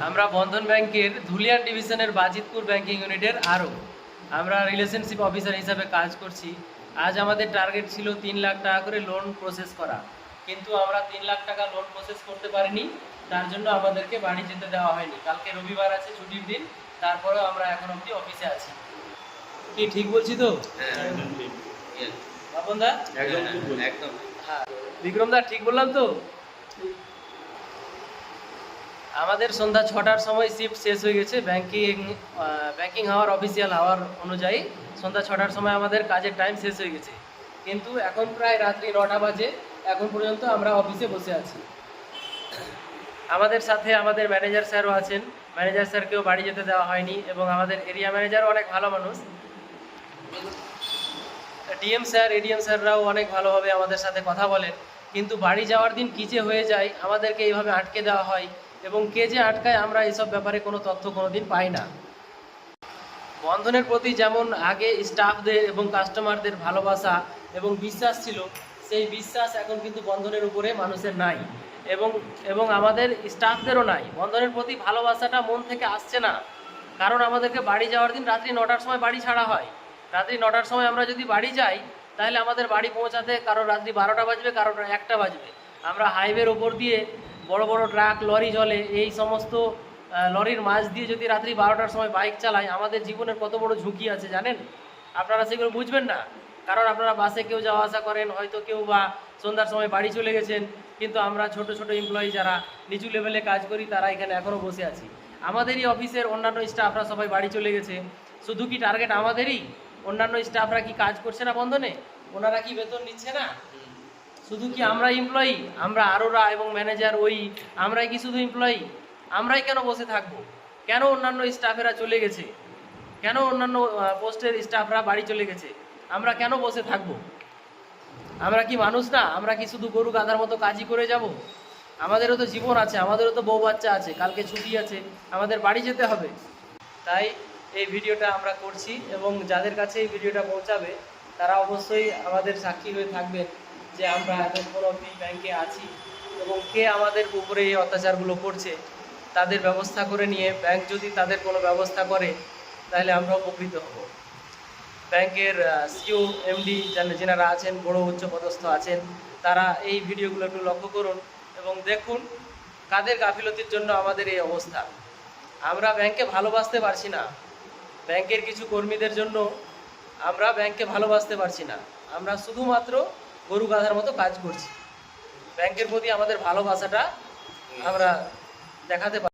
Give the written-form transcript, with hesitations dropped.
আমরা বন্ধন ব্যাংকের ধুলিয়ান ডিভিশনের বাজিতপুর ব্যাংকিং ইউনিটের আমরা রিলেশনশিপ অফিসার হিসাবে কাজ করছি। আজ আমাদের টার্গেট ছিল 3 লাখ টাকা করে লোন প্রসেস করা, কিন্তু আমরা 3 লাখ টাকা লোন প্রসেস করতে পারিনি। তার জন্য আমাদেরকে বাড়ি যেতে দেওয়া হয়নি। কালকে রবিবার আছে, ছুটির দিন, তারপরেও আমরা এখন অবধি অফিসে আছি। কি ঠিক বলছি তো? বাপন দা, একদম। হ্যাঁ বিক্রম দা, ঠিক বললাম তো? আমাদের সন্ধ্যা 6টার সময় শিফট শেষ হয়ে গেছে। ব্যাংকিং হাওয়ার অফিসিয়াল হাওয়ার অনুযায়ী সন্ধ্যা 6টার সময় আমাদের কাজের টাইম শেষ হয়ে গেছে, কিন্তু এখন প্রায় রাত্রি 9টা বাজে। এখন পর্যন্ত আমরা অফিসে বসে আছি। আমাদের সাথে আমাদের ম্যানেজার স্যারও আছেন। ম্যানেজার স্যারকেও বাড়ি যেতে দেওয়া হয়নি, এবং আমাদের এরিয়া ম্যানেজারও অনেক ভালো মানুষ। ডিএম স্যার, এডিএম স্যাররাও অনেক ভালোভাবে আমাদের সাথে কথা বলেন, কিন্তু বাড়ি যাওয়ার দিন কী যে হয়ে যায়, আমাদেরকে এইভাবে আটকে দেওয়া হয়, এবং কে যে আটকায় আমরা এইসব ব্যাপারে কোনো তথ্য কোনোদিন পাই না। বন্ধনের প্রতি যেমন আগে স্টাফদের এবং কাস্টমারদের ভালোবাসা এবং বিশ্বাস ছিল, সেই বিশ্বাস এখন কিন্তু বন্ধনের উপরে মানুষের নাই, এবং আমাদের স্টাফদেরও নাই। বন্ধনের প্রতি ভালোবাসাটা মন থেকে আসছে না, কারণ আমাদেরকে বাড়ি যাওয়ার দিন রাত্রি 9টার সময় বাড়ি ছাড়া হয়। রাত্রি 9টার সময় আমরা যদি বাড়ি যাই, তাহলে আমাদের বাড়ি পৌঁছাতে কারো রাত্রি 12টা বাজবে, কারো 1টা বাজবে। আমরা হাইওয়ের ওপর দিয়ে বড় বড় ট্রাক, লরি চলে, এই সমস্ত লরির মাঝ দিয়ে যদি রাত্রি 12টার সময় বাইক চালাই, আমাদের জীবনের কত বড় ঝুঁকি আছে জানেন? আপনারা সেগুলো বুঝবেন না, কারণ আপনারা বাসে কেউ যাওয়া আসা করেন, হয়তো কেউ বা সন্ধ্যার সময় বাড়ি চলে গেছেন, কিন্তু আমরা ছোট ছোট এমপ্লয়ি যারা নিচু লেভেলে কাজ করি, তারা এখানে এখনও বসে আছি। আমাদেরই অফিসের অন্যান্য স্টাফরা সবাই বাড়ি চলে গেছে। শুধু কি টার্গেট আমাদেরই? অন্যান্য স্টাফরা কি কাজ করছে না বন্ধনে? ওনারা কি বেতন নিচ্ছে না? শুধু কি আমরা এমপ্লয়ি? আমরা আরোরা এবং ম্যানেজার আমরাই কি শুধু এমপ্লয়ি? আমরাই কেন বসে থাকবো? কেন অন্যান্য স্টাফেরা চলে গেছে? কেন অন্যান্য পোস্টের স্টাফরা বাড়ি চলে গেছে? আমরা কেন বসে থাকবো? আমরা কি মানুষ না? আমরা কি শুধু গরু গাধার মতো কাজই করে যাব? আমাদেরও তো জীবন আছে, আমাদেরও তো বউ বাচ্চা আছে, কালকে ছুটি আছে, আমাদের বাড়ি যেতে হবে। তাই এই ভিডিওটা আমরা করছি, এবং যাদের কাছে এই ভিডিওটা পৌঁছাবে তারা অবশ্যই আমাদের সাক্ষী হয়ে থাকবেন যে আমরা এতক্ষণ অবধি ব্যাংকে আছি, এবং কে আমাদের উপরে এই অত্যাচারগুলো করছে তাদের ব্যবস্থা করে নিয়ে ব্যাংক যদি তাদের কোনো ব্যবস্থা করে, তাহলে আমরা উপকৃত হব। ব্যাংকের সিও, এমডি যেনারা আছেন, বড় উচ্চপদস্থ আছেন, তারা এই ভিডিওগুলো একটু লক্ষ্য করুন এবং দেখুন কাদের গাফিলতির জন্য আমাদের এই অবস্থা। আমরা ব্যাংকে ভালোবাসতে পারছি না, ব্যাংকের কিছু কর্মীদের জন্য আমরা ব্যাংকে ভালোবাসতে পারছি না। আমরা শুধুমাত্র গরু গাধার মতো কাজ করছি। ব্যাংকের প্রতি আমাদের ভালোবাসাটা আমরা দেখাতে পারি।